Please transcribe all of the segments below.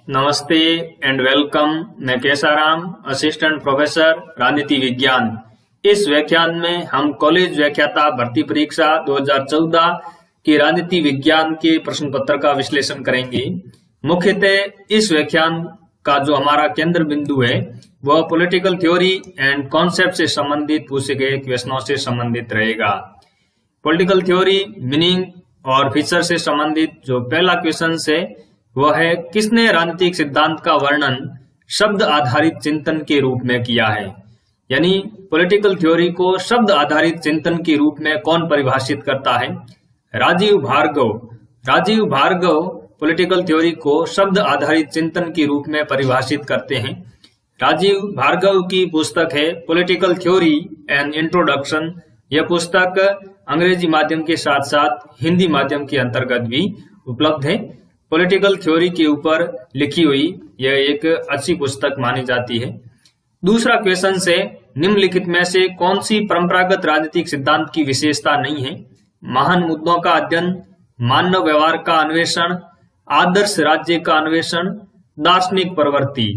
नमस्ते and welcome. मैं Kesaram, assistant professor राजनीति विज्ञान। इस व्याख्यान में हम कॉलेज व्याख्याता भर्ती परीक्षा 2014 की राजनीति विज्ञान के प्रश्न पत्र का विश्लेषण करेंगे। मुख्यतः इस व्याख्यान का जो हमारा केंद्र बिंदु है वह पॉलिटिकल थ्योरी एंड कॉन्सेप्ट से संबंधित पूछे गए क्वेश्चनों से संबंधित रहेगा। पॉलिटिकल थ्योरी मीनिंग और फीचर से संबंधित जो पहला क्वेश्चन है वह है, किसने राजनीतिक सिद्धांत का वर्णन शब्द आधारित चिंतन के रूप में किया है। यानी पॉलिटिकल थ्योरी को शब्द आधारित चिंतन के रूप में कौन परिभाषित करता है? राजीव भार्गव। राजीव भार्गव पॉलिटिकल थ्योरी को शब्द आधारित चिंतन के रूप में परिभाषित करते हैं। राजीव भार्गव की पुस्तक है पॉलिटिकल थ्योरी एंड इंट्रोडक्शन। यह पुस्तक अंग्रेजी माध्यम के साथ साथ हिंदी माध्यम के अंतर्गत भी उपलब्ध है। पॉलिटिकल थ्योरी के ऊपर लिखी हुई यह एक अच्छी पुस्तक मानी जाती है। दूसरा क्वेश्चन से, निम्नलिखित में से कौन सी परंपरागत राजनीतिक सिद्धांत की विशेषता नहीं है? महान मुद्दों का अध्ययन, मानव व्यवहार का अन्वेषण, आदर्श राज्य का अन्वेषण, दार्शनिक प्रवृत्ति।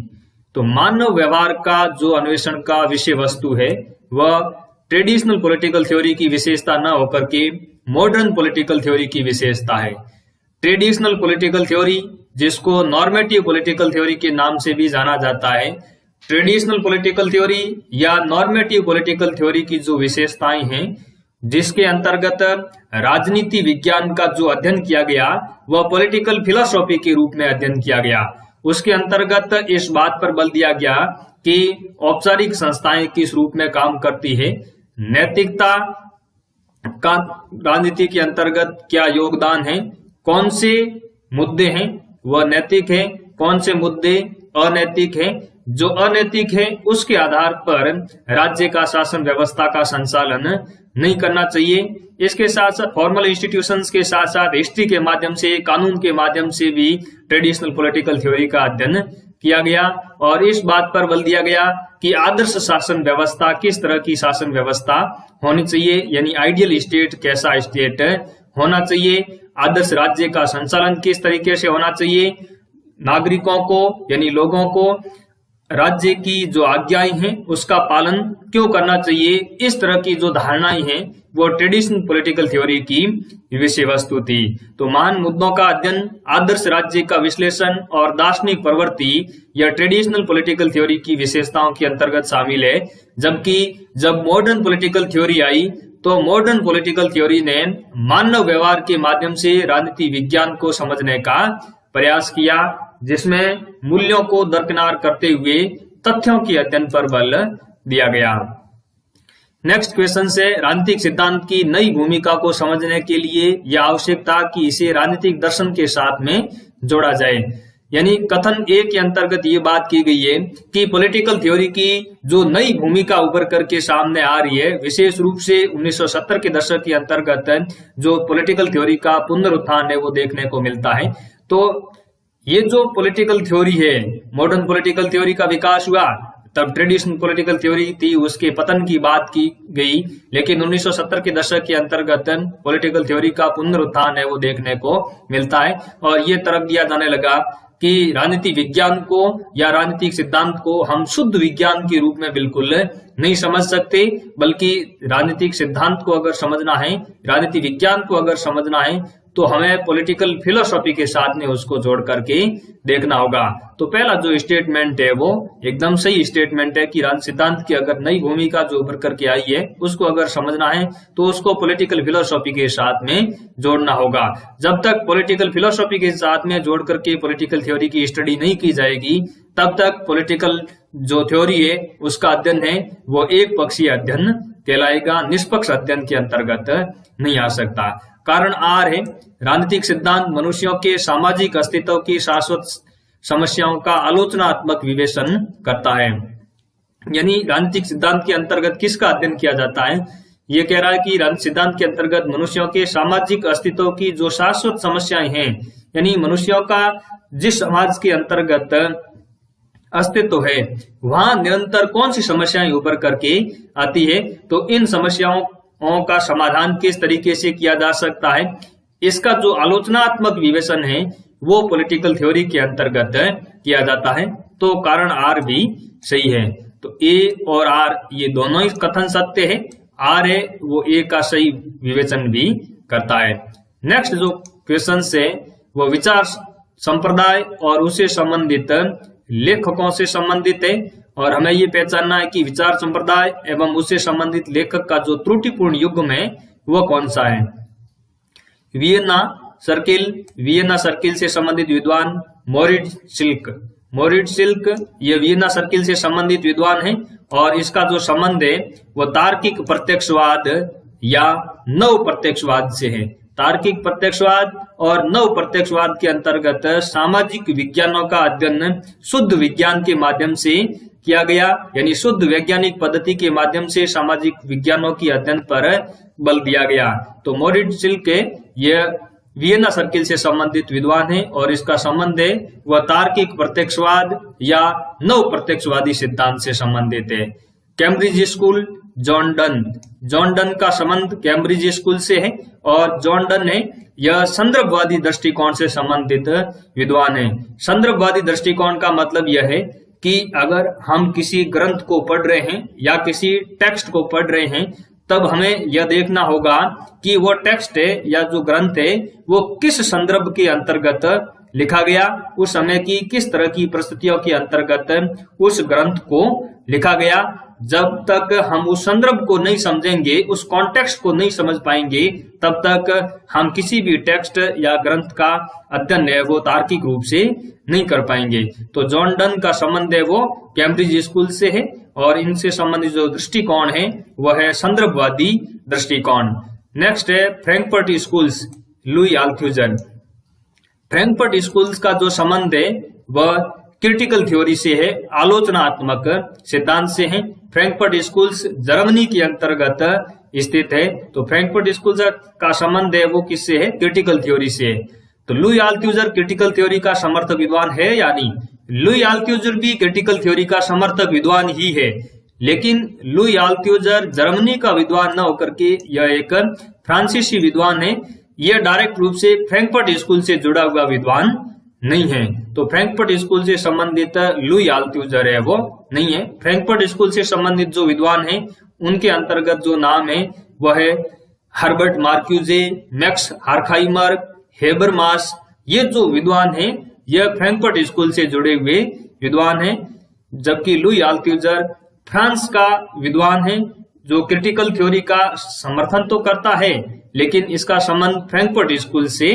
तो मानव व्यवहार का जो अन्वेषण का विषय वस्तु है वह ट्रेडिशनल पॉलिटिकल थ्योरी की विशेषता न होकर के मॉडर्न पॉलिटिकल थ्योरी की विशेषता है। ट्रेडिशनल पॉलिटिकल थ्योरी, जिसको नॉर्मेटिव पॉलिटिकल थ्योरी के नाम से भी जाना जाता है, ट्रेडिशनल पॉलिटिकल थ्योरी या नॉर्मेटिव पॉलिटिकल थ्योरी की जो विशेषताएं हैं, जिसके अंतर्गत राजनीति विज्ञान का जो अध्ययन किया गया वह पॉलिटिकल फिलोसॉफी के रूप में अध्ययन किया गया। उसके अंतर्गत इस बात पर बल दिया गया कि औपचारिक संस्थाएं किस रूप में काम करती है, नैतिकता का राजनीति के अंतर्गत क्या योगदान है, कौन से मुद्दे हैं वह नैतिक है, कौन से मुद्दे अनैतिक है, जो अनैतिक है उसके आधार पर राज्य का शासन व्यवस्था का संचालन नहीं करना चाहिए। इसके साथ साथ फॉर्मल इंस्टीट्यूशंस के साथ साथ हिस्ट्री के माध्यम से, कानून के माध्यम से भी ट्रेडिशनल पॉलिटिकल थ्योरी का अध्ययन किया गया और इस बात पर बल दिया गया कि आदर्श शासन व्यवस्था किस तरह की शासन व्यवस्था होनी चाहिए, यानी आइडियल स्टेट कैसा स्टेट होना चाहिए, आदर्श राज्य का संचालन किस तरीके से होना चाहिए, नागरिकों को यानी लोगों को राज्य की जो आज्ञाएं हैं उसका पालन क्यों करना चाहिए। इस तरह की जो धारणाएं हैं वो ट्रेडिशनल पॉलिटिकल थ्योरी की विषय वस्तु थी। तो महान मुद्दों का अध्ययन, आदर्श राज्य का विश्लेषण और दार्शनिक प्रवृत्ति यह ट्रेडिशनल पॉलिटिकल थ्योरी की विशेषताओं के अंतर्गत शामिल है। जबकि जब मॉडर्न पॉलिटिकल थ्योरी आई तो मॉडर्न पॉलिटिकल थ्योरी ने मानव व्यवहार के माध्यम से राजनीति विज्ञान को समझने का प्रयास किया, जिसमें मूल्यों को दरकिनार करते हुए तथ्यों के अध्ययन पर बल दिया गया। नेक्स्ट क्वेश्चन से, राजनीतिक सिद्धांत की नई भूमिका को समझने के लिए यह आवश्यकता कि इसे राजनीतिक दर्शन के साथ में जोड़ा जाए। यानी कथन ए के अंतर्गत ये बात की गई है कि पॉलिटिकल थ्योरी की जो नई भूमिका उभर करके सामने आ रही है, विशेष रूप से 1970 के दशक के अंतर्गत जो पॉलिटिकल थ्योरी का पुनरुत्थान है वो देखने को मिलता है। तो ये जो पॉलिटिकल थ्योरी है, मॉडर्न पॉलिटिकल थ्योरी का विकास हुआ, तब ट्रेडिशनल पॉलिटिकल थ्योरी थी, उसके पतन की बात की गई, लेकिन 1970 के दशक के अंतर्गत पॉलिटिकल थ्योरी का पुनरुत्थान है वो देखने को मिलता है और ये तरफ दिया जाने लगा कि राजनीति विज्ञान को या राजनीतिक सिद्धांत को हम शुद्ध विज्ञान के रूप में बिल्कुल नहीं समझ सकते, बल्कि राजनीतिक सिद्धांत को अगर समझना है, राजनीति विज्ञान को अगर समझना है तो हमें पॉलिटिकल फिलोसॉफी के साथ में उसको जोड़ करके देखना होगा। तो पहला जो स्टेटमेंट है वो एकदम सही स्टेटमेंट है कि राजनीतिक सिद्धांत की अगर नई भूमिका जो उभर करके आई है उसको अगर समझना है तो उसको पॉलिटिकल फिलोसॉफी के साथ में जोड़ना होगा। जब तक पॉलिटिकल फिलोसॉफी के साथ में जोड़ करके पॉलिटिकल थ्योरी की स्टडी नहीं की जाएगी तब तक पॉलिटिकल जो थ्योरी है उसका अध्ययन है वो एक पक्षीय अध्ययन कहलाएगा, निष्पक्ष अध्ययन के अंतर्गत नहीं आ सकता। कारण आर है, राजनीतिक सिद्धांत मनुष्यों के सामाजिक अस्तित्व की शाश्वत समस्याओं का आलोचनात्मक विवेचन करता है। यानी राजनीतिक सिद्धांत के अंतर्गत किसका अध्ययन किया जाता है? ये कह रहा है कि राजनीतिक सिद्धांत के अंतर्गत मनुष्यों के सामाजिक अस्तित्व की जो शाश्वत समस्याएं हैं, यानी मनुष्यों का जिस समाज के अंतर्गत अस्तित्व है वहां निरंतर कौन सी समस्याएं उभर करके आती है, तो इन समस्याओं का समाधान किस तरीके से किया जा सकता है, इसका जो आलोचनात्मक विवेचन है वो पॉलिटिकल थ्योरी के अंतर्गत किया जाता है, तो कारण आर भी सही है। तो ए और आर ये दोनों ही कथन सत्य है। आर है वो ए का सही विवेचन भी करता है। नेक्स्ट जो क्वेश्चन है वो विचार संप्रदाय और उससे संबंधित लेखकों से संबंधित है, और हमें ये पहचानना है कि विचार संप्रदाय एवं उससे संबंधित लेखक का जो त्रुटिपूर्ण युग्म है वो कौन सा है। वियना सर्किल से संबंधित विद्वान मोरिट सिल्क ये वियना सर्किल से संबंधित विद्वान है, और इसका जो संबंध है वो तार्किक प्रत्यक्षवाद या नव प्रत्यक्षवाद से है। तार्किक प्रत्यक्षवाद और नव प्रत्यक्षवाद के अंतर्गत सामाजिक विज्ञानों का अध्ययन शुद्ध विज्ञान के माध्यम से किया गया, यानी शुद्ध वैज्ञानिक पद्धति के माध्यम से सामाजिक विज्ञानों की अध्ययन पर बल दिया गया। तो मोरिट सिल्क यह वियना सर्किल से संबंधित विद्वान है, और इसका संबंध है वह तार्किक प्रत्यक्षवाद या नव प्रत्यक्षवादी सिद्धांत से संबंधित है। कैम्ब्रिज स्कूल जॉन डन का संबंध कैम्ब्रिज स्कूल से है, और जॉन डन है यह संदर्भवादी दृष्टिकोण से संबंधित विद्वान है। संदर्भवादी दृष्टिकोण का मतलब यह है कि अगर हम किसी ग्रंथ को पढ़ रहे हैं या किसी टेक्स्ट को पढ़ रहे हैं, तब हमें यह देखना होगा कि वो टेक्स्ट है या जो ग्रंथ है वो किस संदर्भ के अंतर्गत लिखा गया, उस समय की किस तरह की परिस्थितियों के अंतर्गत उस ग्रंथ को लिखा गया। जब तक हम उस संदर्भ को नहीं समझेंगे, उस कॉन्टेक्स्ट को नहीं समझ पाएंगे, तब तक हम किसी भी टेक्स्ट या ग्रंथ का अध्ययन है वो तार्किक रूप से नहीं कर पाएंगे। तो जॉन डन का संबंध है वो कैम्ब्रिज स्कूल से है, और इनसे संबंधित जो दृष्टिकोण है वह है संदर्भवादी दृष्टिकोण। नेक्स्ट है Frankfurt schools, Louis Althusser. Frankfurt schools का जो संबंध है वह क्रिटिकल थ्योरी से है, आलोचनात्मक सिद्धांत से है। फ्रैंकफर्ट स्कूल्स जर्मनी के अंतर्गत स्थित है। तो फ्रैंकफर्ट स्कूल्स का संबंध है वो किससे है, क्रिटिकल थ्योरी से है। तो लुई अल्थुजर क्रिटिकल थ्योरी का समर्थक विद्वान है या नहीं? लुई अल्थुजर भी क्रिटिकल थ्योरी का समर्थक विद्वान ही है, लेकिन लुई अल्थुजर जर्मनी का विद्वान न होकर के यह एक फ्रांसीसी विद्वान है। यह डायरेक्ट रूप से फ्रैंकफर्ट स्कूल से जुड़ा हुआ विद्वान नहीं है। तो फ्रैंकफर्ट स्कूल से संबंधित लुई अल्थुजर है वो नहीं है। फ्रैंकफर्ट स्कूल से संबंधित जो विद्वान है उनके अंतर्गत जो नाम है वह है हर्बर्ट मार्क्यूजे, मैक्स हार्खाइमर, हेबरमास। ये जो विद्वान है यह फ्रैंकफर्ट स्कूल से जुड़े हुए विद्वान है, जबकि लुई अल्थुजर फ्रांस का विद्वान है जो क्रिटिकल थ्योरी का समर्थन तो करता है, लेकिन इसका संबंध फ्रैंकफर्ट स्कूल से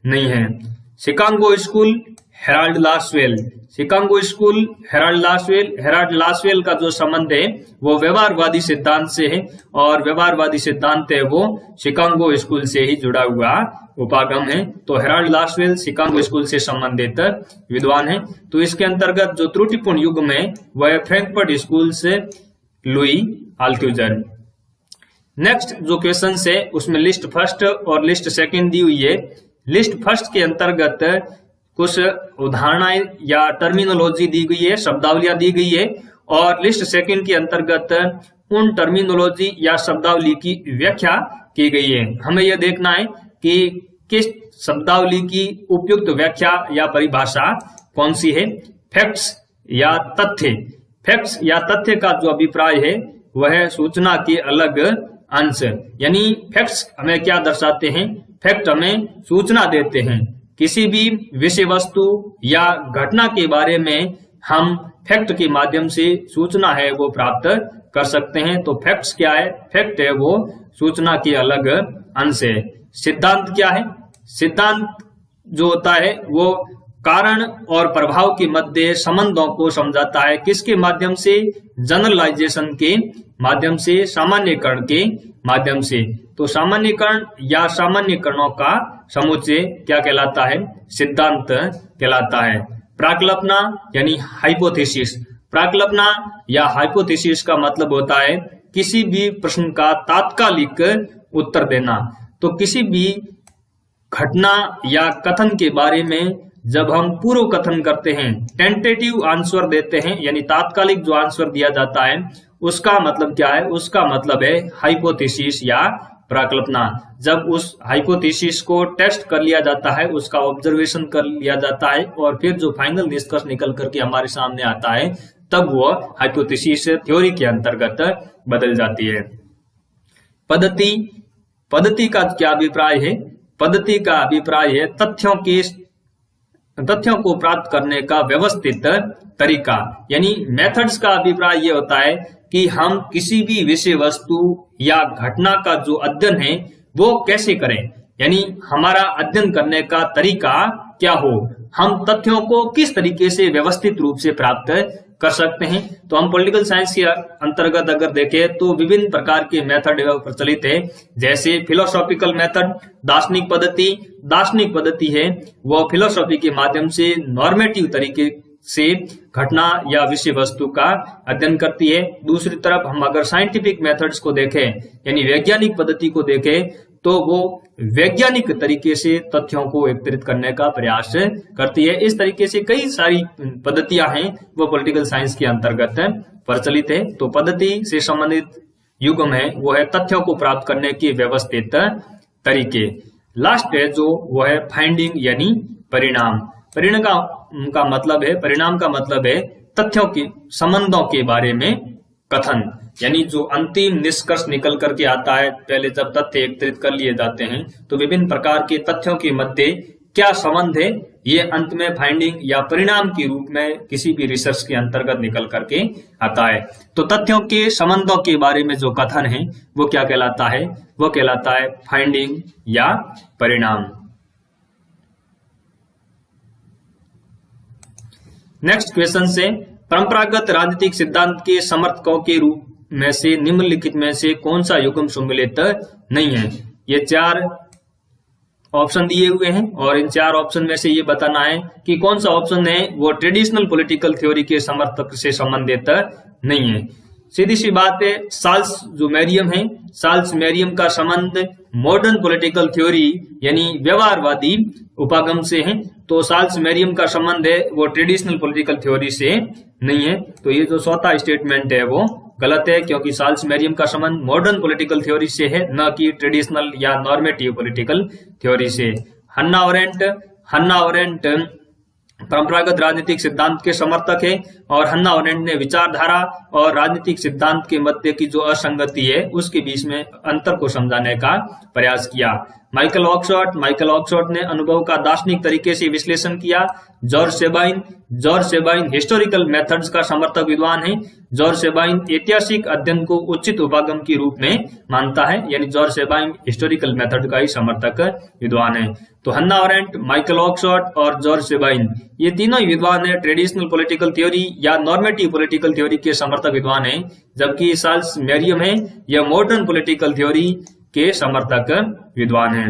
नहीं है। Chicago school Herald Lasswell, Chicago school Herald Lasswell का जो संबंध है वो व्यवहारवादी सिद्धांत से है, और व्यवहारवादी सिद्धांत है वो शिकागो स्कूल से ही जुड़ा हुआ उपागम है। तो हेराल्ड लासवेल शिकागो स्कूल से संबंधित विद्वान है। तो इसके अंतर्गत जो त्रुटिपूर्ण युग्म है वह फ्रैंकफर्ट स्कूल से लुई अल्थुजर। नेक्स्ट जो क्वेश्चन है उसमें लिस्ट फर्स्ट और लिस्ट सेकंड दी हुई है। लिस्ट फर्स्ट के अंतर्गत कुछ उदाहरणाएं या टर्मिनोलॉजी दी गई है, शब्दावलियां दी गई है, और लिस्ट सेकंड के अंतर्गत उन टर्मिनोलॉजी या शब्दावली की व्याख्या की गई है। हमें यह देखना है कि किस शब्दावली की उपयुक्त व्याख्या या परिभाषा कौन सी है। फैक्ट्स या तथ्य, फैक्ट्स या तथ्य का जो अभिप्राय है वह है सूचना के अलग अंश, यानी फैक्ट्स हमें क्या दर्शाते हैं, फैक्ट हमें सूचना देते हैं। किसी भी विषय वस्तु या घटना के बारे में हम फैक्ट के माध्यम से सूचना है वो प्राप्त कर सकते हैं। तो फैक्ट्स क्या है, फैक्ट है वो सूचना के अलग अंश है। सिद्धांत क्या है, सिद्धांत जो होता है वो कारण और प्रभाव के मध्य संबंधों को समझाता है। किसके माध्यम से, जनरलाइजेशन के माध्यम से, सामान्यकरण के माध्यम से। तो सामान्यकरण या सामान्यकरणों का समुच्चय क्या कहलाता है, सिद्धांत कहलाता है। प्राकल्पना यानी हाइपोथेसिस, प्राकल्पना या हाइपोथेसिस का मतलब होता है किसी भी प्रश्न का तात्कालिक उत्तर देना। तो किसी भी घटना या कथन के बारे में जब हम पूर्व कथन करते हैं, टेंटेटिव आंसर देते हैं, यानी तात्कालिक जो आंसर दिया जाता है उसका मतलब क्या है, उसका मतलब है हाइपोथेसिस या प्रकल्पना, जब उस हाइपोथेसिस को टेस्ट कर लिया जाता है, उसका ऑब्जर्वेशन कर लिया जाता है और फिर जो फाइनल निष्कर्ष निकल करके हमारे सामने आता है, तब वो हाइपोथेसिस थ्योरी के अंतर्गत बदल जाती है। पद्धति का क्या अभिप्राय है? पद्धति का अभिप्राय है तथ्यों को प्राप्त करने का व्यवस्थित तरीका, यानी मेथड्स का अभिप्राय ये होता है कि हम किसी भी विषय वस्तु या घटना का जो अध्ययन है वो कैसे करें, यानी हमारा अध्ययन करने का तरीका क्या हो, हम तथ्यों को किस तरीके से व्यवस्थित रूप से प्राप्त कर सकते हैं। तो हम पॉलिटिकल साइंस के अंतर्गत अगर देखें तो विभिन्न प्रकार के मेथड प्रचलित है, जैसे फिलोसॉफिकल मेथड, दार्शनिक पद्धति। दार्शनिक पद्धति है वो फिलोसॉफी के माध्यम से नॉर्मेटिव तरीके से घटना या विषय वस्तु का अध्ययन करती है। दूसरी तरफ हम अगर साइंटिफिक मेथड्स को देखें, यानी वैज्ञानिक पद्धति को देखें, तो वो वैज्ञानिक तरीके से तथ्यों को एकत्रित करने का प्रयास करती है। इस तरीके से कई सारी पद्धतियां हैं वो पॉलिटिकल साइंस के अंतर्गत प्रचलित है। तो पद्धति से संबंधित युग्म है वो है तथ्यों को प्राप्त करने के व्यवस्थित तरीके। लास्ट है जो वो है फाइंडिंग यानी परिणाम। परिणाम का मतलब है तथ्यों के संबंधों के बारे में कथन, यानी जो अंतिम निष्कर्ष निकल करके आता है, पहले जब तथ्य एकत्रित कर लिए जाते हैं तो विभिन्न प्रकार के तथ्यों के मध्य क्या संबंध है, ये अंत में फाइंडिंग या परिणाम के रूप में किसी भी रिसर्च के अंतर्गत निकल करके आता है। तो तथ्यों के संबंधों के बारे में जो कथन है वो क्या कहलाता है? वो कहलाता है फाइंडिंग या परिणाम। नेक्स्ट क्वेश्चन से, परंपरागत राजनीतिक सिद्धांत के समर्थकों के रूप में से निम्नलिखित में से कौन सा युग्म सम्मिलित नहीं है? ये 4 ऑप्शन दिए हुए हैं और इन 4 ऑप्शन में से ये बताना है कि कौन सा ऑप्शन है वो ट्रेडिशनल पॉलिटिकल थ्योरी के समर्थक से संबंधित नहीं है। सीधी सी बात है, साल्स जो मैरियम है, साल्स मैरियम का संबंध मॉडर्न पॉलिटिकल थ्योरी यानी व्यवहारवादी उपागम से है। तो साल्स मैरियम का संबंध है वो ट्रेडिशनल पॉलिटिकल थ्योरी से नहीं है। तो ये जो चौथा स्टेटमेंट है वो गलत है, क्योंकि साल्स मैरियम का संबंध मॉडर्न पॉलिटिकल थ्योरी से है, न कि ट्रेडिशनल या नॉर्मेटिव पॉलिटिकल थ्योरी से। हन्ना ओरेंट परंपरागत राजनीतिक सिद्धांत के समर्थक है और हन्ना ओरेंट ने विचारधारा और राजनीतिक सिद्धांत के मध्य की जो असंगति है उसके बीच में अंतर को समझाने का प्रयास किया। माइकल ऑक्सफोर्ड ने अनुभव का दार्शनिक तरीके से विश्लेषण किया। जॉर्ज सेबाइन हिस्टोरिकल मेथड्स का समर्थक विद्वान है। जॉर्ज सेबाइन ऐतिहासिक अध्ययन को उचित उपागम के रूप में मानता है, यानी जॉर्ज सेबाइन हिस्टोरिकल मेथड का ही समर्थक विद्वान है। तो हन्ना ओरेंट, माइकल ऑक्सफोर्ड और जॉर्ज सेबाइन ये तीनों ही विद्वान है ट्रेडिशनल पॉलिटिकल थ्योरी या नॉर्मेटिव पॉलिटिकल थ्योरी के समर्थक विद्वान है, जबकि साल्स मैरियम है यह मॉडर्न पॉलिटिकल थ्योरी के समर्थक विद्वान है।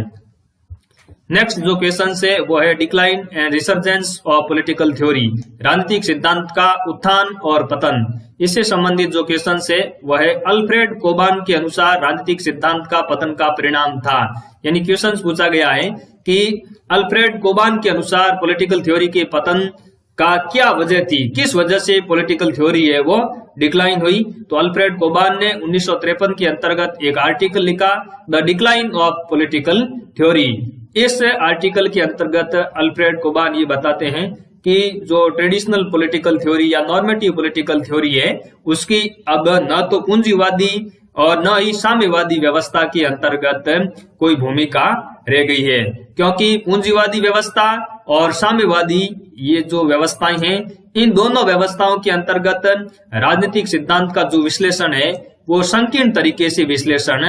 नेक्स्ट जो क्वेश्चन है वो है decline and resurgence of political theory, राजनीतिक सिद्धांत का उत्थान और पतन। इससे संबंधित जो क्वेश्चन है वह है अल्फ्रेड कोबान के अनुसार राजनीतिक सिद्धांत का पतन का परिणाम था। यानी क्वेश्चन पूछा गया है कि अल्फ्रेड कोबान के अनुसार पॉलिटिकल थ्योरी के पतन का क्या वजह थी, किस वजह से पॉलिटिकल थ्योरी है वो डिक्लाइन हुई। तो अल्फ्रेड कोबान ने 1953 के अंतर्गत एक आर्टिकल लिखा, the decline of political theory. इस आर्टिकल के अंतर्गत अल्फ्रेड कोबान ये बताते हैं कि जो ट्रेडिशनल पॉलिटिकल थ्योरी या नॉर्मेटिव पॉलिटिकल थ्योरी है उसकी अब न तो पूंजीवादी और न ही साम्यवादी व्यवस्था के अंतर्गत कोई भूमिका रह गई है, क्योंकि पूंजीवादी व्यवस्था और साम्यवादी ये जो व्यवस्थाएं हैं इन दोनों व्यवस्थाओं के अंतर्गत राजनीतिक सिद्धांत का जो विश्लेषण है वो संकीर्ण तरीके से विश्लेषण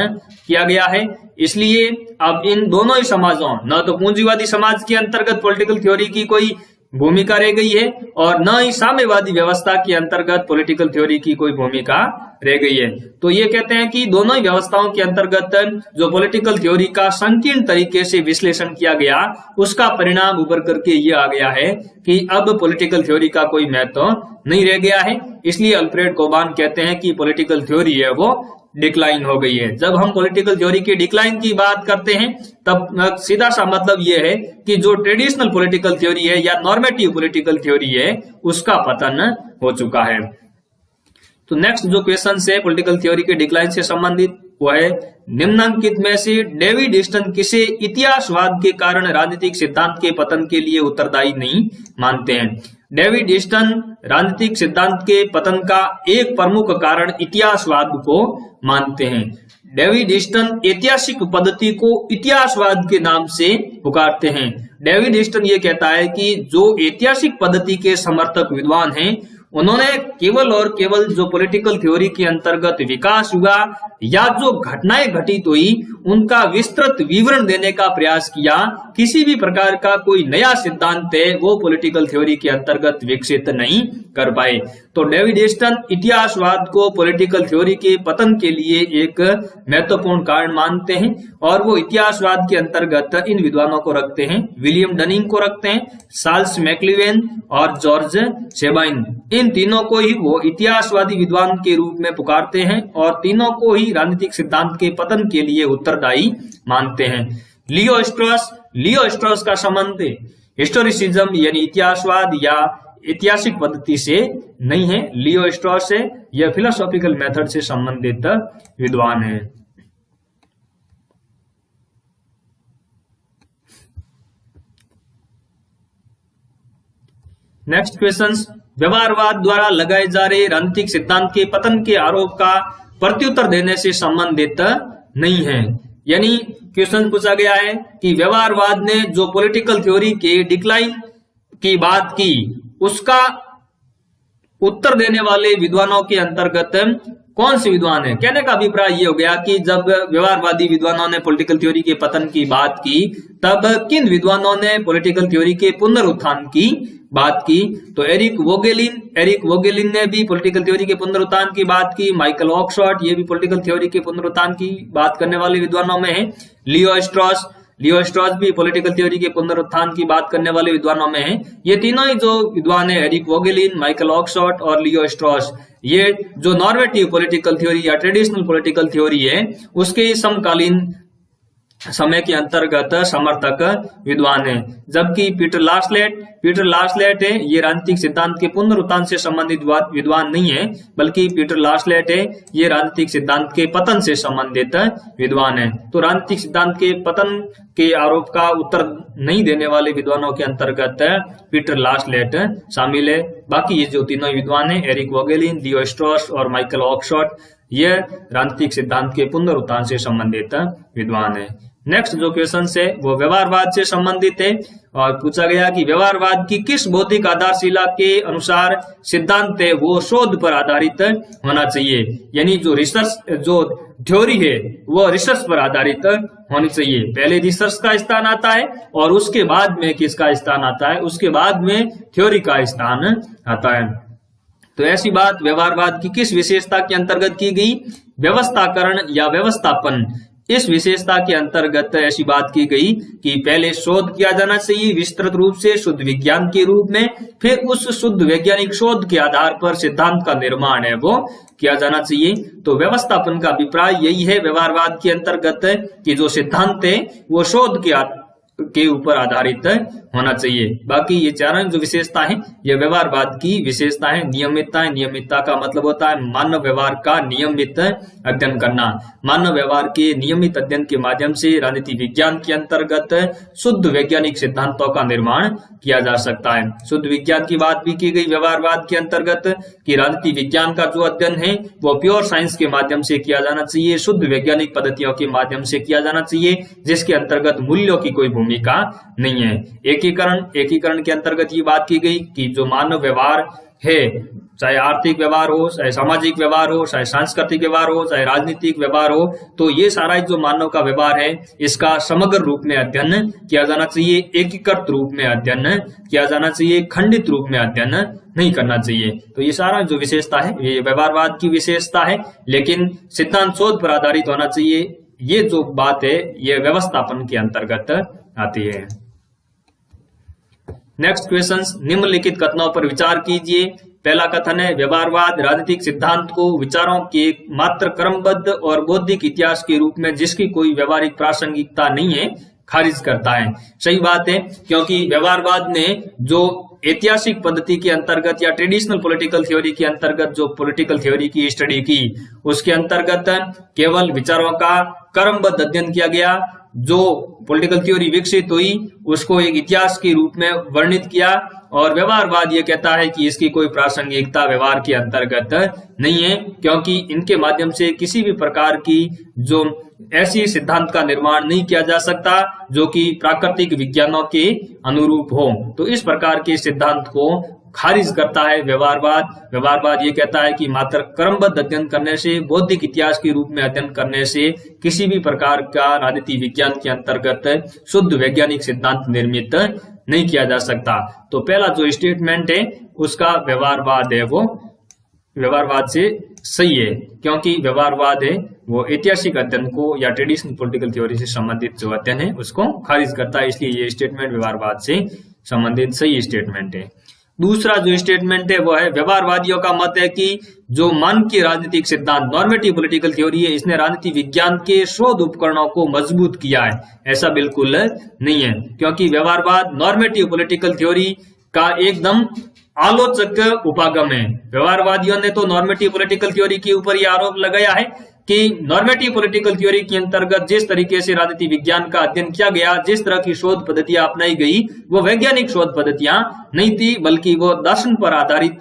किया गया है। इसलिए अब इन दोनों ही समाजों, न तो पूंजीवादी समाज के अंतर्गत पॉलिटिकल थ्योरी की कोई भूमिका रह गई है और न ही साम्यवादी व्यवस्था के अंतर्गत पॉलिटिकल थ्योरी की कोई भूमिका रह गई है। तो ये कहते हैं कि दोनों ही व्यवस्थाओं के अंतर्गत जो पॉलिटिकल थ्योरी का संकीर्ण तरीके से विश्लेषण किया गया उसका परिणाम उभर करके ये आ गया है कि अब पॉलिटिकल थ्योरी का कोई महत्व नहीं रह गया है। इसलिए अल्फ्रेड कोबान कहते हैं कि पॉलिटिकल थ्योरी है वो डिक्लाइन हो गई है। जब हम पॉलिटिकल थ्योरी की डिक्लाइन की बात करते हैं तब सीधा सा मतलब यह है कि जो ट्रेडिशनल पॉलिटिकल थ्योरी है या नॉर्मेटिव पॉलिटिकल थ्योरी है उसका पतन हो चुका है। तो नेक्स्ट जो क्वेश्चन है पॉलिटिकल थ्योरी के डिक्लाइन से संबंधित वो है निम्नलिखित में से डेविड ईस्टन किसे इतिहासवाद के कारण राजनीतिक सिद्धांत के पतन के लिए उत्तरदायी नहीं मानते हैं। डेविड ईस्टन राजनीतिक सिद्धांत के पतन का एक प्रमुख कारण इतिहासवाद को मानते हैं। डेविड ईस्टन ऐतिहासिक पद्धति को इतिहासवाद के नाम से पुकारते हैं। डेविड ईस्टन ये कहता है कि जो ऐतिहासिक पद्धति के समर्थक विद्वान हैं उन्होंने केवल और केवल जो पॉलिटिकल थ्योरी के अंतर्गत विकास हुआ या जो घटनाएं घटित हुई उनका विस्तृत विवरण देने का प्रयास किया, किसी भी प्रकार का कोई नया सिद्धांत है वो पॉलिटिकल थ्योरी के अंतर्गत विकसित नहीं कर पाए। तो डेविड ईस्टन इतिहासवाद को पॉलिटिकल थ्योरी के पतन के लिए एक महत्वपूर्ण कारण मानते हैं और वो इतिहासवाद के अंतर्गत इन विद्वानों को रखते हैं, विलियम डनिंग को रखते हैं, चार्ल्स मैक्लिवेन और जॉर्ज सेबाइन। इन तीनों को ही वो इतिहासवादी विद्वान के रूप में पुकारते हैं और तीनों को ही राजनीतिक सिद्धांत के पतन के लिए उत्तरदायी मानते हैं। लियो स्ट्रॉस का संबंध हिस्टोरिसिज्म यानी इतिहासवाद या ऐतिहासिक पद्धति से नहीं है। लियो स्ट्रॉस से यह फिलोसॉफिकल मेथड से संबंधित विद्वान है। नेक्स्ट क्वेश्चन, व्यवहारवाद द्वारा लगाए जा रहे राजनीतिक सिद्धांत के पतन के आरोप का प्रत्युत्तर देने से संबंधित नहीं है। यानी क्वेश्चन पूछा गया है कि व्यवहारवाद ने जो पॉलिटिकल थ्योरी के डिक्लाइन की बात की उसका उत्तर देने वाले विद्वानों के अंतर्गत कौन से विद्वान है। कहने का अभिप्राय ये हो गया कि जब व्यवहारवादी विद्वानों ने पॉलिटिकल थ्योरी के पतन की बात की तब किन विद्वानों ने पॉलिटिकल थ्योरी के पुनरुत्थान की बात की। तो एरिक वोगेलिन ने भी पॉलिटिकल थ्योरी के पुनरुत्थान की बात की। माइकल ऑक्सफोर्ड ये भी पॉलिटिकल थ्योरी के पुनरुत्थान की बात करने वाले विद्वानों में है। लियो स्ट्रॉस भी पॉलिटिकल थ्योरी के पुनरुत्थान की बात करने वाले विद्वानों में है। ये तीनों ही जो विद्वान है, एरिक वोगेलिन, माइकल ऑक्सफोर्ड और लियो स्ट्रॉस, ये जो नॉर्मेटिव पॉलिटिकल थ्योरी या ट्रेडिशनल पॉलिटिकल थ्योरी है उसके समकालीन समय के अंतर्गत समर्थक विद्वान है। जबकि पीटर लार्सलेट है, ये राजनीतिक सिद्धांत के पुनरुत्थान से संबंधित विद्वान नहीं है, बल्कि पीटर लार्सलेट है, ये राजनीतिक सिद्धांत के पतन से संबंधित विद्वान है। तो राजनीतिक सिद्धांत के पतन के आरोप का उत्तर नहीं देने वाले विद्वानों के अंतर्गत पीटर लार्सलेट शामिल है। बाकी ये जो तीनों विद्वान है, एरिक वोगेलिन, लियो स्ट्रॉस और माइकल ऑक्सफोर्ड, ये राजनीतिक सिद्धांत के पुनरुत्थान से संबंधित विद्वान है। नेक्स्ट जो क्वेश्चन है वो व्यवहारवाद से संबंधित है और पूछा गया कि व्यवहारवाद की किस बौद्धिक आधारशिला के अनुसार सिद्धांत है वो शोध पर आधारित होना चाहिए। यानी जो थ्योरी है वो रिसर्च पर आधारित होनी चाहिए। पहले रिसर्च का स्थान आता है और उसके बाद में किसका स्थान आता है, उसके बाद में थ्योरी का स्थान आता है। तो ऐसी बात व्यवहारवाद की किस विशेषता के अंतर्गत की गई, व्यवस्थाकरण या व्यवस्थापन, इस विशेषता के अंतर्गत ऐसी बात की गई कि पहले शोध किया जाना चाहिए विस्तृत रूप से शुद्ध विज्ञान के रूप में, फिर उस शुद्ध वैज्ञानिक शोध के आधार पर सिद्धांत का निर्माण है वो किया जाना चाहिए। तो व्यवस्थापन का अभिप्राय यही है व्यवहारवाद के अंतर्गत कि जो सिद्धांत है वो शोध के ऊपर आधारित होना चाहिए। बाकी ये चारों जो विशेषता है ये व्यवहारवाद की विशेषता है। नियमितता का मतलब होता है मानव व्यवहार का नियमित अध्ययन करना। मानव व्यवहार के नियमित अध्ययन के माध्यम से राजनीति विज्ञान के अंतर्गत शुद्ध वैज्ञानिक सिद्धांतों का निर्माण किया जा सकता है। शुद्ध विज्ञान की बात भी की गई व्यवहारवाद के अंतर्गत कि राजनीति विज्ञान का जो अध्ययन है वो प्योर साइंस के माध्यम से किया जाना चाहिए, शुद्ध वैज्ञानिक पद्धतियों के माध्यम से किया जाना चाहिए, जिसके अंतर्गत मूल्यों की कोई भूमिका नहीं है। एकीकरण के अंतर्गत ये बात की गई कि जो मानव व्यवहार है, चाहे आर्थिक व्यवहार हो, चाहे सामाजिक व्यवहार हो, चाहे सांस्कृतिक व्यवहार हो, चाहे राजनीतिक व्यवहार हो, तो ये सारा जो मानव का व्यवहार है इसका समग्र रूप में अध्ययन किया जाना चाहिए, एकीकृत रूप में अध्ययन किया जाना चाहिए, खंडित रूप में अध्ययन नहीं करना चाहिए। तो ये सारा जो विशेषता है ये व्यवहारवाद की विशेषता है, लेकिन सिद्धांत शोध पर आधारित होना चाहिए। ये जो बात है ये व्यवस्थापन के अंतर्गत आती है। नेक्स्ट क्वेश्चन, निम्नलिखित कथनों पर विचार कीजिए। पहला कथन है व्यवहारवाद राजनीतिक सिद्धांत को विचारों के मात्र क्रमबद्ध और बौद्धिक इतिहास के रूप में जिसकी कोई व्यवहारिक प्रासंगिकता नहीं है खारिज करता है। सही बात है, क्योंकि व्यवहारवाद ने जो ऐतिहासिक पद्धति के अंतर्गत या ट्रेडिशनल पॉलिटिकल थ्योरी के अंतर्गत जो पॉलिटिकल थ्योरी की स्टडी की, उसके अंतर्गत केवल विचारों का क्रमबद्ध अध्ययन किया गया। जो पॉलिटिकल थ्योरी विकसित हुई उसको एक इतिहास के रूप में वर्णित किया, और व्यवहारवाद ये कहता है कि इसकी कोई प्रासंगिकता व्यवहार के अंतर्गत नहीं है, क्योंकि इनके माध्यम से किसी भी प्रकार की जो ऐसी सिद्धांत का निर्माण नहीं किया जा सकता जो कि प्राकृतिक विज्ञानों के अनुरूप हो। तो इस प्रकार के सिद्धांत को खारिज करता है व्यवहारवाद। व्यवहारवाद ये कहता है कि मात्र क्रमबद्ध अध्ययन करने से, बौद्धिक इतिहास के रूप में अध्ययन करने से किसी भी प्रकार का राजनीति विज्ञान के अंतर्गत शुद्ध वैज्ञानिक सिद्धांत निर्मित नहीं किया जा सकता। तो पहला जो स्टेटमेंट है उसका व्यवहारवाद है वो व्यवहारवाद से सही है, क्योंकि व्यवहारवाद है वो ऐतिहासिक अध्ययन को या ट्रेडिशनल पॉलिटिकल थ्योरी से संबंधित जो अध्ययन है उसको खारिज करता है, इसलिए ये स्टेटमेंट व्यवहारवाद से संबंधित सही स्टेटमेंट है। दूसरा जो स्टेटमेंट है वो है व्यवहारवादियों का मत है कि जो मानकीय राजनीतिक सिद्धांत नॉर्मेटिव पॉलिटिकल थ्योरी है, इसने राजनीति विज्ञान के शोध उपकरणों को मजबूत किया है। ऐसा बिल्कुल नहीं है, क्योंकि व्यवहारवाद नॉर्मेटिव पॉलिटिकल थ्योरी का एकदम आलोचक उपागम है। व्यवहारवादियों ने तो नॉर्मेटिव पॉलिटिकल थ्योरी के ऊपर यह आरोप लगाया है कि नॉर्मेटिव पॉलिटिकल थ्योरी के अंतर्गत जिस तरीके से राजनीति विज्ञान का अध्ययन किया गया, जिस तरह की शोध पद्धतियां अपनाई गई, वो वैज्ञानिक शोध पद्धतियां नहीं थी, बल्कि वो दर्शन पर आधारित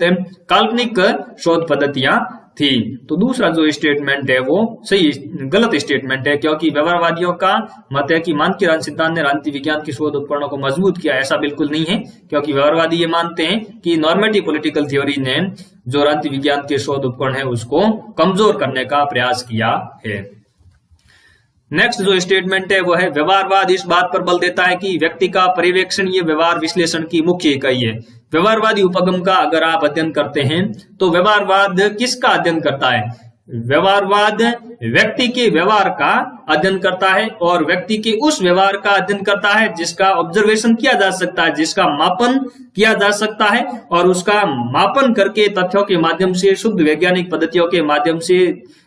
काल्पनिक शोध पद्धतियां थी। तो दूसरा जो स्टेटमेंट है वो सही गलत स्टेटमेंट है, क्योंकि व्यवहारवादियों का मत है कि मानकीय राजनीति सिद्धांत ने राजनीति विज्ञान के शोध उपकरणों को मजबूत किया। ऐसा बिल्कुल नहीं है, क्योंकि व्यवहारवादी ये मानते हैं कि नॉर्मेटिव पॉलिटिकल थ्योरी ने जो राजनीति विज्ञान के शोध उपकरण है उसको कमजोर करने का प्रयास किया है। नेक्स्ट जो स्टेटमेंट है वो है व्यवहारवाद इस बात पर बल देता है कि व्यक्ति का पर्यवेक्षण ये व्यवहार विश्लेषण की मुख्य इकाई है। व्यवहारवादी उपगम का अगर आप अध्ययन करते हैं तो व्यवहारवाद किसका अध्ययन करता है? व्यवहारवाद व्यक्ति के व्यवहार का अध्ययन करता है, और व्यक्ति के उस व्यवहार का अध्ययन करता है जिसका ऑब्जर्वेशन किया जा सकता है, जिसका मापन किया जा सकता है, और उसका मापन करके तथ्यों के माध्यम से, शुद्ध वैज्ञानिक पद्धतियों के माध्यम से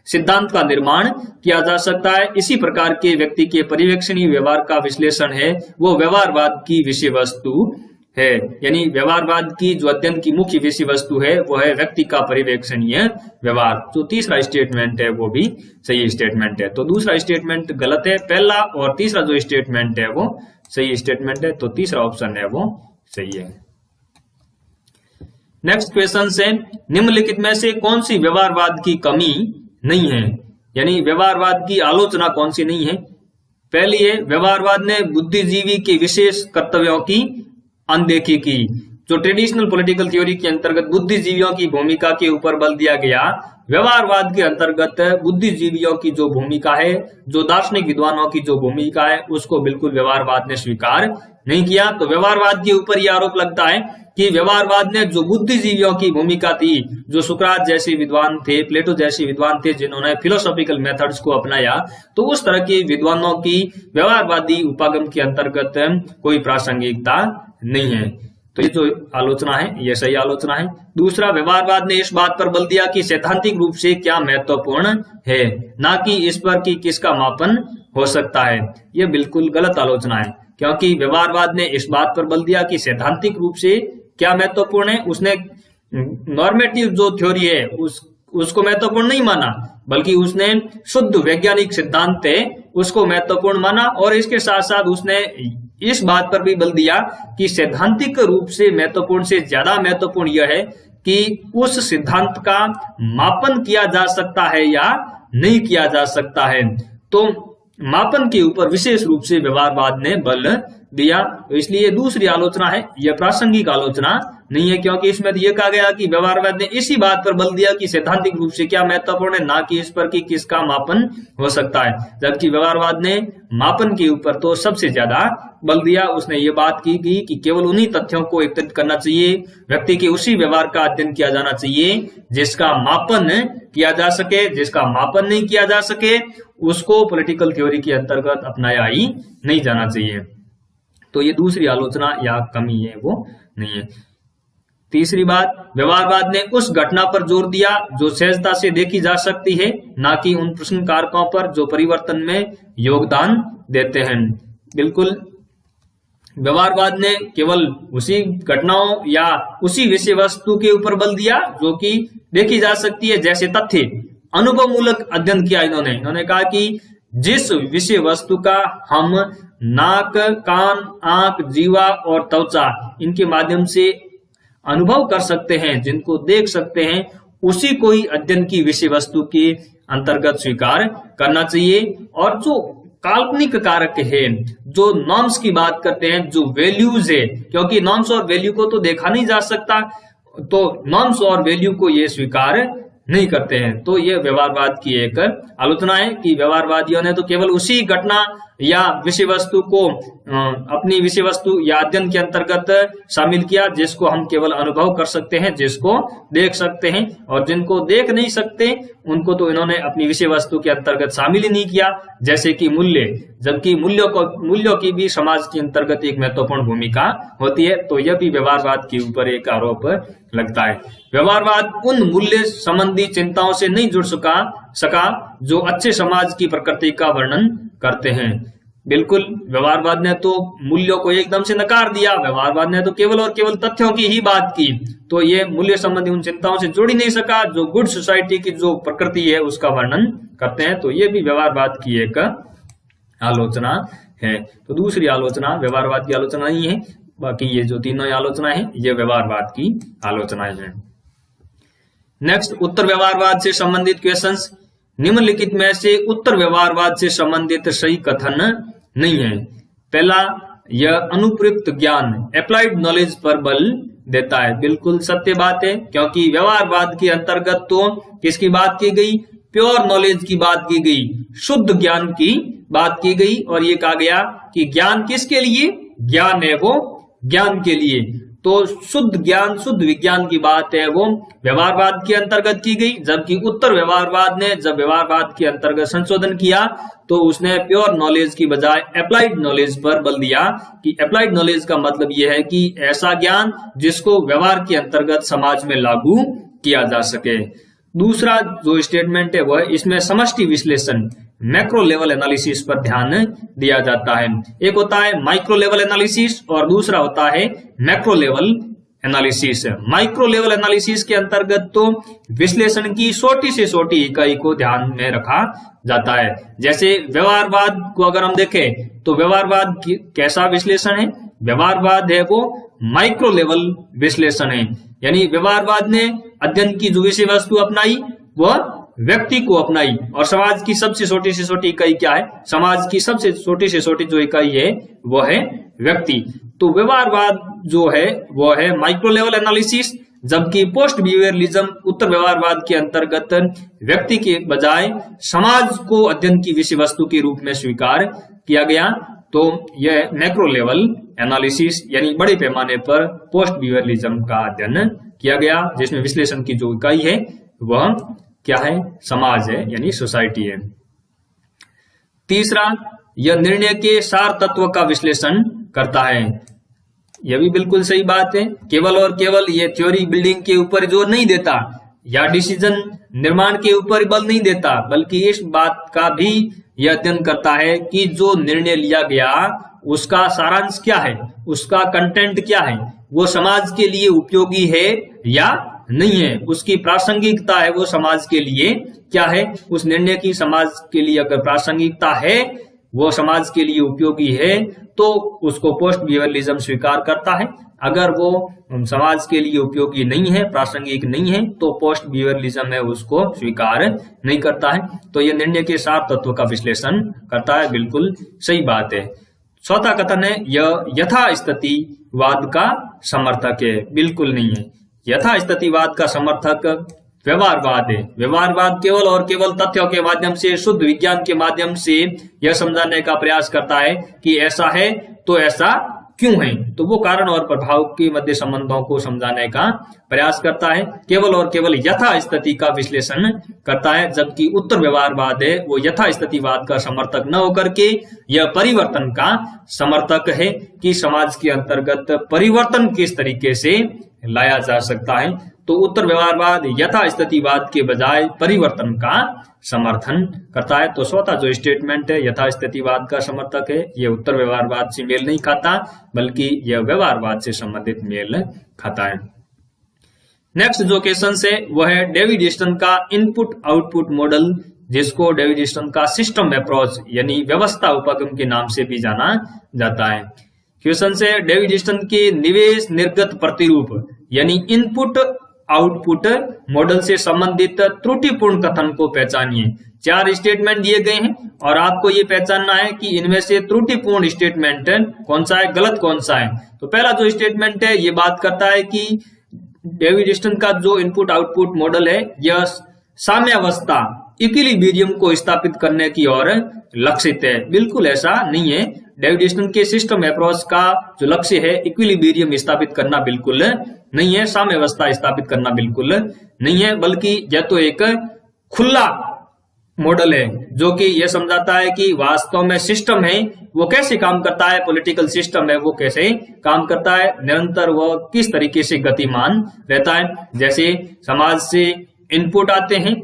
सिद्धांत का निर्माण किया जा सकता है। इसी प्रकार के व्यक्ति के पर्यवेक्षणीय व्यवहार का विश्लेषण है वो व्यवहारवाद की विषय वस्तु है। यानी व्यवहारवाद की जो अध्ययन की मुख्य विषय वस्तु है वो है व्यक्ति का पर्यवेक्षणीय व्यवहार। जो तीसरा स्टेटमेंट है वो भी सही स्टेटमेंट है। तो दूसरा स्टेटमेंट गलत है, पहला और तीसरा जो स्टेटमेंट है वो सही स्टेटमेंट है, तो तीसरा ऑप्शन है वो सही है। नेक्स्ट क्वेश्चन से निम्नलिखित में से कौन सी व्यवहारवाद की कमी नहीं है? यानी व्यवहारवाद की आलोचना कौन सी नहीं है? पहली है व्यवहारवाद ने बुद्धिजीवी के विशेष कर्तव्यों की अनदेखी की। जो ट्रेडिशनल पॉलिटिकल थ्योरी के अंतर्गत बुद्धिजीवियों की भूमिका के ऊपर बल दिया गया, व्यवहारवाद के अंतर्गत बुद्धिजीवियों की जो भूमिका है, जो दार्शनिक विद्वानों की जो भूमिका है, उसको बिल्कुल व्यवहारवाद ने स्वीकार नहीं किया। तो व्यवहारवाद के ऊपर यह आरोप लगता है कि व्यवहारवाद ने जो बुद्धिजीवियों की भूमिका थी, जो सुकरात जैसे विद्वान थे, प्लेटो जैसे विद्वान थे, जिन्होंने फिलोसॉफिकल मेथड्स को अपनाया, तो उस तरह के विद्वानों की व्यवहारवादी उपागम के अंतर्गत कोई प्रासंगिकता नहीं है। तो ये जो आलोचना है ये सही आलोचना है। दूसरा, व्यवहारवाद ने इस बात पर बल दिया कि सैद्धांतिक रूप से क्या महत्वपूर्ण है, ना कि इस पर कि किसका मापन हो सकता है। ये बिल्कुल गलत आलोचना है, क्योंकि व्यवहारवाद ने इस बात पर बल दिया कि सैद्धांतिक रूप से क्या महत्वपूर्ण है। उसने नॉर्मेटिव जो थ्योरी है उसको महत्वपूर्ण नहीं माना, बल्कि उसने शुद्ध वैज्ञानिक सिद्धांत है उसको महत्वपूर्ण माना, और इसके साथ साथ उसने इस बात पर भी बल दिया कि सैद्धांतिक रूप से महत्वपूर्ण से ज्यादा महत्वपूर्ण यह है कि उस सिद्धांत का मापन किया जा सकता है या नहीं किया जा सकता है। तो मापन के ऊपर विशेष रूप से व्यवहारवाद ने बल दिया। तो इसलिए दूसरी आलोचना है, यह प्रासंगिक आलोचना नहीं है, क्योंकि इसमें तो यह कहा गया कि व्यवहारवाद ने इसी बात पर बल दिया कि सैद्धांतिक रूप से क्या महत्वपूर्ण है, ना कि इस पर कि किसका मापन हो सकता है। जबकि व्यवहारवाद ने मापन के ऊपर तो सबसे ज्यादा बल दिया। उसने ये बात की कि केवल उन्हीं तथ्यों को एकत्रित करना चाहिए, व्यक्ति के उसी व्यवहार का अध्ययन किया जाना चाहिए जिसका मापन किया जा सके। जिसका मापन नहीं किया जा सके उसको पॉलिटिकल थ्योरी के अंतर्गत अपनाया ही नहीं जाना चाहिए। तो ये दूसरी आलोचना या कमी है वो नहीं है। तीसरी बात, व्यवहारवाद ने उस घटना पर जोर दिया जो सहजता से देखी जा सकती है, ना कि उन प्रश्न कारकों पर जो परिवर्तन में योगदान देते हैं। बिल्कुल व्यवहारवाद ने केवल उसी घटनाओं या उसी विषय वस्तु के ऊपर बल दिया जो कि देखी जा सकती है, जैसे तथ्य। अनुभव मूलक अध्ययन किया इन्होंने कहा कि जिस विषय वस्तु का हम नाक, कान, आंख, जीवा और त्वचा इनके माध्यम से अनुभव कर सकते हैं, जिनको देख सकते हैं, उसी को ही अध्ययन की विषय वस्तु के अंतर्गत स्वीकार करना चाहिए। और जो काल्पनिक कारक है, जो नॉर्म्स की बात करते हैं, जो वैल्यूज है, क्योंकि नॉर्म्स और वैल्यू को तो देखा नहीं जा सकता, तो नॉर्म्स और वैल्यू को ये स्वीकार नहीं करते हैं। तो ये व्यवहारवाद की एक आलोचना है कि व्यवहारवादियों ने तो केवल उसी घटना या विषय वस्तु को अपनी विषय वस्तु या अध्ययन के अंतर्गत शामिल किया जिसको हम केवल अनुभव कर सकते हैं, जिसको देख सकते हैं, और जिनको देख नहीं सकते उनको तो इन्होंने अपनी विषय वस्तु के अंतर्गत शामिल ही नहीं किया, जैसे कि मूल्य। जबकि मूल्यों की भी समाज के अंतर्गत एक महत्वपूर्ण भूमिका होती है। तो यह भी व्यवहारवाद के ऊपर एक आरोप लगता है। व्यवहारवाद उन मूल्य संबंधी चिंताओं से नहीं जुड़ सका जो अच्छे समाज की प्रकृति का वर्णन करते हैं। बिल्कुल, व्यवहारवाद ने तो मूल्यों को एकदम से नकार दिया, व्यवहारवाद ने तो केवल और केवल तथ्यों की ही बात की। तो ये मूल्य संबंधी उन चिंताओं से जुड़ ही नहीं सका जो गुड सोसाइटी की जो प्रकृति है उसका वर्णन करते हैं। तो ये भी व्यवहारवाद की एक आलोचना है। तो दूसरी आलोचना व्यवहारवाद की आलोचना नहीं है, बाकी ये जो तीनों आलोचना है ये व्यवहारवाद की आलोचनाएं हैं। नेक्स्ट, उत्तर व्यवहारवाद से संबंधित क्वेश्चंस। निम्नलिखित में से उत्तर व्यवहारवाद से संबंधित सही कथन नहीं है। पहला, यह अनुप्रयुक्त ज्ञान अप्लाइड नॉलेज पर बल देता है। बिल्कुल सत्य बात है, क्योंकि व्यवहारवाद के अंतर्गत तो किसकी बात की गई? प्योर नॉलेज की बात की गई, शुद्ध ज्ञान की बात की गई, और ये कहा गया कि ज्ञान किसके लिए? ज्ञान है वो ज्ञान के लिए। तो शुद्ध ज्ञान, शुद्ध विज्ञान की बात है वो व्यवहारवाद के अंतर्गत की गई। जबकि उत्तर व्यवहारवाद ने जब व्यवहारवाद के अंतर्गत संशोधन किया तो उसने प्योर नॉलेज की बजाय अप्लाइड नॉलेज पर बल दिया कि अप्लाइड नॉलेज का मतलब यह है कि ऐसा ज्ञान जिसको व्यवहार के अंतर्गत समाज में लागू किया जा सके। दूसरा जो स्टेटमेंट है वह इसमें समष्टि विश्लेषण, मैक्रो लेवल एनालिसिस पर ध्यान दिया जाता है। एक होता है माइक्रो लेवल एनालिसिस और दूसरा होता है macro level analysis. Micro level analysis के अंतर्गत तो विश्लेषण की छोटी से छोटी इकाई को ध्यान में रखा जाता है। जैसे व्यवहारवाद को अगर हम देखें तो व्यवहारवाद कैसा विश्लेषण है? व्यवहारवाद है वो माइक्रो लेवल विश्लेषण है, यानी व्यवहारवाद ने अध्ययन की जो विषय वस्तु अपनाई वह व्यक्ति को अपनाई, और समाज की सबसे छोटी से छोटी इकाई क्या है? समाज की सबसे छोटी से छोटी जो इकाई है वो है व्यक्ति। तो व्यवहारवाद जो है वो है माइक्रो लेवल एनालिसिस, जबकि पोस्ट बिहेवियरलिज्म उत्तर व्यवहारवाद के अंतर्गत व्यक्ति के बजाय समाज को अध्ययन की विषय वस्तु के रूप में स्वीकार किया गया। तो यह मैक्रो लेवल एनालिसिस यानी बड़े पैमाने पर पोस्ट बिहेवियरलिज्म का अध्ययन किया गया, जिसमें विश्लेषण की जो इकाई है वह क्या है? समाज है, यानी सोसाइटी है। तीसरा, यह निर्णय के सार तत्व का विश्लेषण करता है। यह भी बिल्कुल सही बात है। केवल और केवल ये थ्योरी बिल्डिंग के ऊपर जोर नहीं देता या डिसीजन निर्माण के ऊपर बल नहीं देता, बल्कि इस बात का भी यह अध्ययन करता है कि जो निर्णय लिया गया उसका सारांश क्या है, उसका कंटेंट क्या है, वो समाज के लिए उपयोगी है या नहीं है, उसकी प्रासंगिकता है वो समाज के लिए क्या है, उस निर्णय की समाज के लिए अगर प्रासंगिकता है, वो समाज के लिए उपयोगी है, तो उसको पोस्ट बिहेवियरलिज्म स्वीकार करता है। अगर वो समाज के लिए उपयोगी नहीं है, प्रासंगिक नहीं है, तो पोस्ट बिहेवियरलिज्म है उसको स्वीकार नहीं करता है। तो ये निर्णय के सार तत्व का विश्लेषण करता है, बिल्कुल सही बात है। चौथा कथन है यह यथास्थितिवाद का समर्थक है। बिल्कुल नहीं है। यथास्थितिवाद का समर्थक व्यवहारवाद है। व्यवहारवाद केवल और केवल तथ्यों के माध्यम से, शुद्ध विज्ञान के माध्यम से यह समझाने का प्रयास करता है कि ऐसा है तो ऐसा क्यों है, तो वो कारण और प्रभाव के मध्य संबंधों को समझाने का प्रयास करता है। केवल और केवल यथास्थिति का विश्लेषण करता है, जबकि उत्तर व्यवहारवाद है वो यथास्थितिवाद का समर्थक न होकर के यह परिवर्तन का समर्थक है कि समाज के अंतर्गत परिवर्तन किस तरीके से लाया जा सकता है। तो उत्तर व्यवहारवाद यथास्थितिवाद के बजाय परिवर्तन का समर्थन करता है। तो स्वतः जो स्टेटमेंट है यथास्थितिवाद का समर्थक है, यह उत्तर व्यवहारवाद से मेल नहीं खाता, बल्कि यह व्यवहारवाद से संबंधित मेल खाता है। नेक्स्ट जो क्वेश्चन है वह है डेविड स्टर्न का इनपुट आउटपुट मॉडल, जिसको डेविड स्टर्न का सिस्टम अप्रोच यानी व्यवस्था उपगम के नाम से भी जाना जाता है। क्वेश्चन से डेविड स्टर्न के निवेश निर्गत प्रतिरूप यानी इनपुट आउटपुट मॉडल से संबंधित त्रुटिपूर्ण कथन को पहचानिए। 4 स्टेटमेंट दिए गए हैं और आपको ये पहचानना है कि इनमें से त्रुटिपूर्ण स्टेटमेंट कौन सा है, गलत कौन सा है। तो पहला जो स्टेटमेंट है ये बात करता है कि डेविड स्टर्न का जो इनपुट आउटपुट मॉडल है यह साम्यावस्था इक्विलिब्रियम को स्थापित करने की ओर लक्षित है। बिल्कुल ऐसा नहीं है। डेविड स्टर्न के सिस्टम अप्रोच का जो लक्ष्य है इक्विलिब्रियम स्थापित करना बिल्कुल नहीं है, साम्यावस्था स्थापित करना बिल्कुल नहीं है, बल्कि यह तो एक खुला मॉडल है जो कि यह समझाता है कि वास्तव में सिस्टम है वो कैसे काम करता है, पॉलिटिकल सिस्टम है वो कैसे काम करता है, निरंतर वो किस तरीके से गतिमान रहता है। जैसे समाज से इनपुट आते हैं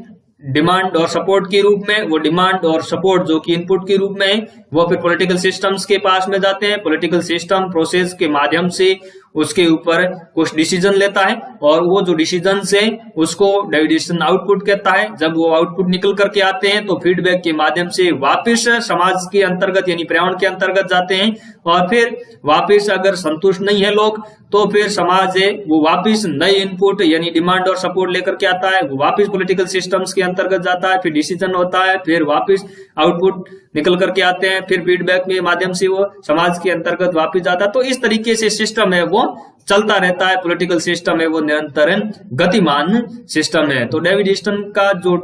डिमांड और सपोर्ट के रूप में, वो डिमांड और सपोर्ट जो कि इनपुट के रूप में है वो फिर पॉलिटिकल सिस्टम्स के पास में जाते हैं। पॉलिटिकल सिस्टम प्रोसेस के माध्यम से उसके ऊपर कुछ डिसीजन लेता है और वो जो डिसीजन है उसको डेविड स्टर्न आउटपुट कहता है। जब वो आउटपुट निकल करके आते हैं तो फीडबैक के माध्यम से वापस समाज के अंतर्गत यानी पर्यावरण के अंतर्गत जाते हैं और फिर वापस अगर संतुष्ट नहीं है लोग तो फिर समाज है वो वापस नए इनपुट यानी डिमांड और सपोर्ट लेकर के आता है, वो वापस पॉलिटिकल सिस्टम्स के अंतर्गत जाता है, फिर डिसीजन होता है, फिर वापस आउटपुट निकल करके आते हैं, फिर फीडबैक के माध्यम से वो समाज के अंतर्गत वापस जाता है। तो इस तरीके से सिस्टम है वो चलता रहता है, पॉलिटिकल सिस्टम है वो निरंतर गतिमान सिस्टम है। तो डेविड स्टर्न का जो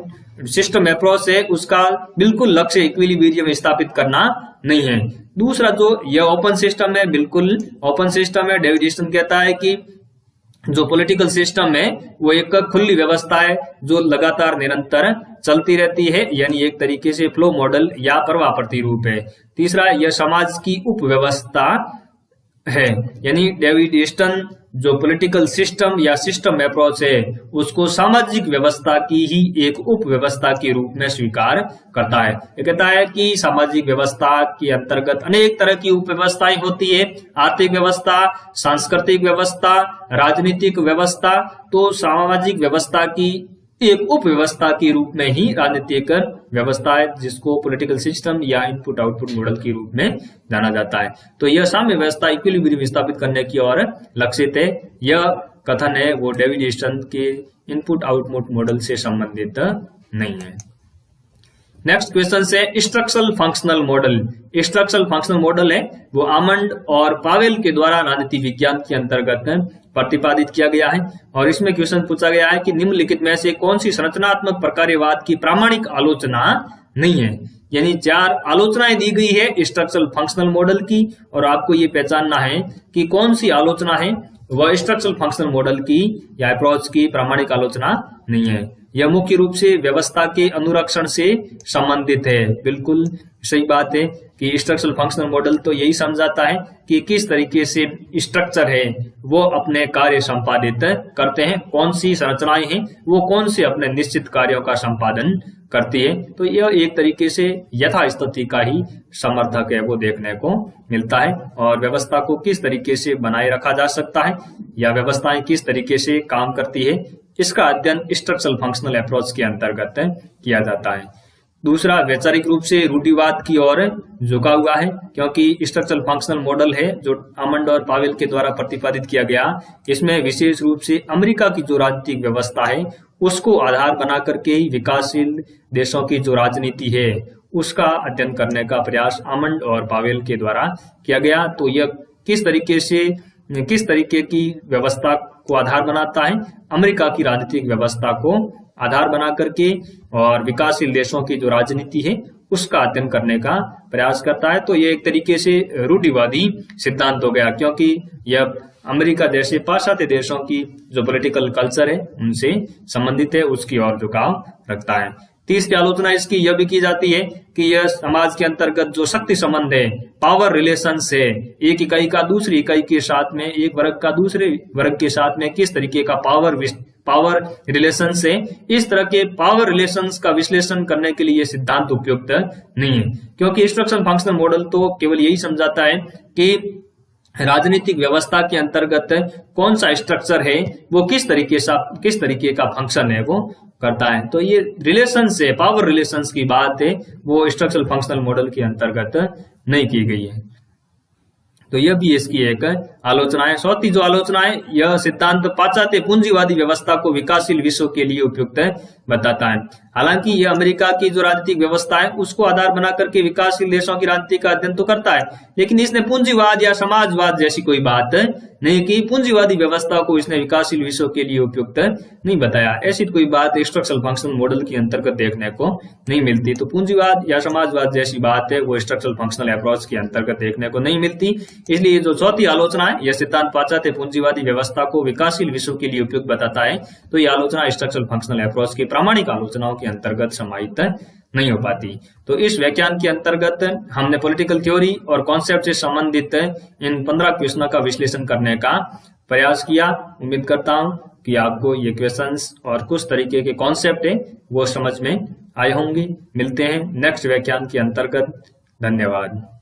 सिस्टम अप्रोच है उसका बिल्कुल लक्ष्य इक्विलिब्रियम स्थापित करना नहीं है। दूसरा जो यह ओपन सिस्टम है, बिल्कुल ओपन सिस्टम है। डेविड स्टर्न कहता है कि जो पॉलिटिकल सिस्टम है वो एक खुली व्यवस्था है जो लगातार निरंतर चलती रहती है, यानी एक तरीके से फ्लो मॉडल या प्रवाह प्रतिरूप है। तीसरा यह समाज की उपव्यवस्था है, यानी डेविड स्टर्न जो पॉलिटिकल सिस्टम या सिस्टम अप्रोच है उसको सामाजिक व्यवस्था की ही एक उप व्यवस्था के रूप में स्वीकार करता है। ये कहता है कि सामाजिक व्यवस्था के अंतर्गत अनेक तरह की उप व्यवस्थाएं होती है, आर्थिक व्यवस्था, सांस्कृतिक व्यवस्था, राजनीतिक व्यवस्था। तो सामाजिक व्यवस्था की एक उप व्यवस्था के रूप में ही राजनीतिक व्यवस्था है जिसको पॉलिटिकल सिस्टम या इनपुट आउटपुट मॉडल के रूप में जाना जाता है। तो यह साम्य व्यवस्था इक्विलिब्रियम स्थापित करने की ओर लक्षित है। यह कथन है वो डेविड स्टर्न के इनपुट आउटपुट मॉडल से संबंधित नहीं है। नेक्स्ट क्वेश्चन से structural functional model. Structural functional model है वो आमंड और पावेल के द्वारा राजनीति विज्ञान के अंतर्गत प्रतिपादित किया गया है और इसमें क्वेश्चन पूछा गया है कि निम्नलिखित में से कौन सी संरचनात्मक प्रकार्यवाद की प्रामाणिक आलोचना नहीं है। यानी 4 आलोचनाएं दी गई है स्ट्रक्चरल फंक्शनल मॉडल की और आपको ये पहचानना है कि कौन सी आलोचना है वह स्ट्रक्चरल फंक्शनल मॉडल की या अप्रोच की प्रामाणिक आलोचना नहीं है। यह मुख्य रूप से व्यवस्था के अनुरक्षण से संबंधित है। बिल्कुल सही बात है कि स्ट्रक्चरल फंक्शनल मॉडल तो यही समझाता है कि किस तरीके से स्ट्रक्चर है वो अपने कार्य संपादित करते हैं, कौन सी संरचनाएं हैं वो कौन से अपने निश्चित कार्यों का संपादन करती है। तो यह एक तरीके से यथास्थिति का ही समर्थक है वो देखने को मिलता है और व्यवस्था को किस तरीके से बनाए रखा जा सकता है या व्यवस्थाएं किस तरीके से काम करती है इसका अध्ययन स्ट्रक्चरल फंक्शनल अप्रोच के अंतर्गत किया जाता है। दूसरा वैचारिक रूप से रूढ़िवाद की ओर झुका हुआ है क्योंकि स्ट्रक्चरल फंक्शनल मॉडल है जो आमंड और पावेल के द्वारा प्रतिपादित किया गया। इसमें विशेष रूप से अमेरिका की जो राजनीतिक व्यवस्था है उसको आधार बना करके ही विकासशील देशों की जो राजनीति है उसका अध्ययन करने का प्रयास आमंड और पावेल के द्वारा किया गया। तो यह किस तरीके की व्यवस्था को आधार बनाता है, अमेरिका की राजनीतिक व्यवस्था को आधार बना करके और विकासशील देशों की जो राजनीति है उसका अध्ययन करने का प्रयास करता है। तो ये एक तरीके से रूढ़िवादी सिद्धांत हो गया क्योंकि यह अमेरिका जैसे पाश्चात्य देशों की जो पॉलिटिकल कल्चर है उनसे संबंधित है, उसकी ओर झुकाव रखता है। तीसरी आलोचना इसकी यह भी की जाती है कि यह समाज के अंतर्गत जो शक्ति संबंध है, पावर रिलेशंस है, एक इकाई का दूसरी इकाई के साथ में, एक वर्ग का दूसरे वर्ग के साथ में किस तरीके का पावर रिलेशंस है, इस तरह के पावर रिलेशंस का विश्लेषण करने के लिए यह सिद्धांत उपयुक्त नहीं है। क्योंकि इंस्ट्रक्शन फंक्शनल मॉडल तो केवल यही समझाता है कि राजनीतिक व्यवस्था के अंतर्गत कौन सा स्ट्रक्चर है, वो किस तरीके का फंक्शन है वो करता है। तो ये रिलेशंस है, पावर रिलेशंस की बात है, वो स्ट्रक्चरल फंक्शनल मॉडल के अंतर्गत नहीं की गई है। तो यह भी इसकी एक आलोचना है। चौथी जो आलोचना है, यह सिद्धांत पाश्चात्य पूंजीवादी व्यवस्था को विकासशील विश्व के लिए उपयुक्त बताता है। हालांकि यह अमेरिका की जो राजनीतिक व्यवस्था है उसको आधार बना करके विकासशील देशों की राजनीति का अध्ययन तो करता है, लेकिन इसने पूंजीवाद या समाजवाद जैसी कोई बात नहीं की। पूंजीवादी व्यवस्था को इसने विकासशील विश्व के लिए उपयुक्त नहीं बताया। ऐसी कोई बात स्ट्रक्चरल फंक्शनल मॉडल के अंतर्गत देखने को नहीं मिलती। तो पूंजीवाद या समाजवाद जैसी बात है वो स्ट्रक्चरल फंक्शनल अप्रोच के अंतर्गत देखने को नहीं मिलती। इसलिए जो चौथी आलोचना है, यह सिद्धांत पाश्चात्य पूंजीवादी व्यवस्था को विकासशील विश्व के लिए उपयुक्त बताता है, तो यह आलोचना स्ट्रक्चरल फंक्शनल अप्रोच की प्रामाणिक आलोचनाओं के अंतर्गत समाहित नहीं हो पाती। तो इस व्याख्यान के अंतर्गत हमने पॉलिटिकल थ्योरी और कॉन्सेप्ट से संबंधित इन 15 क्वेश्चनों का विश्लेषण करने का प्रयास किया। उम्मीद करता हूं कि आपको ये क्वेश्चंस और कुछ तरीके के कॉन्सेप्ट है वो समझ में आए होंगे। मिलते हैं नेक्स्ट व्याख्यान के अंतर्गत। धन्यवाद।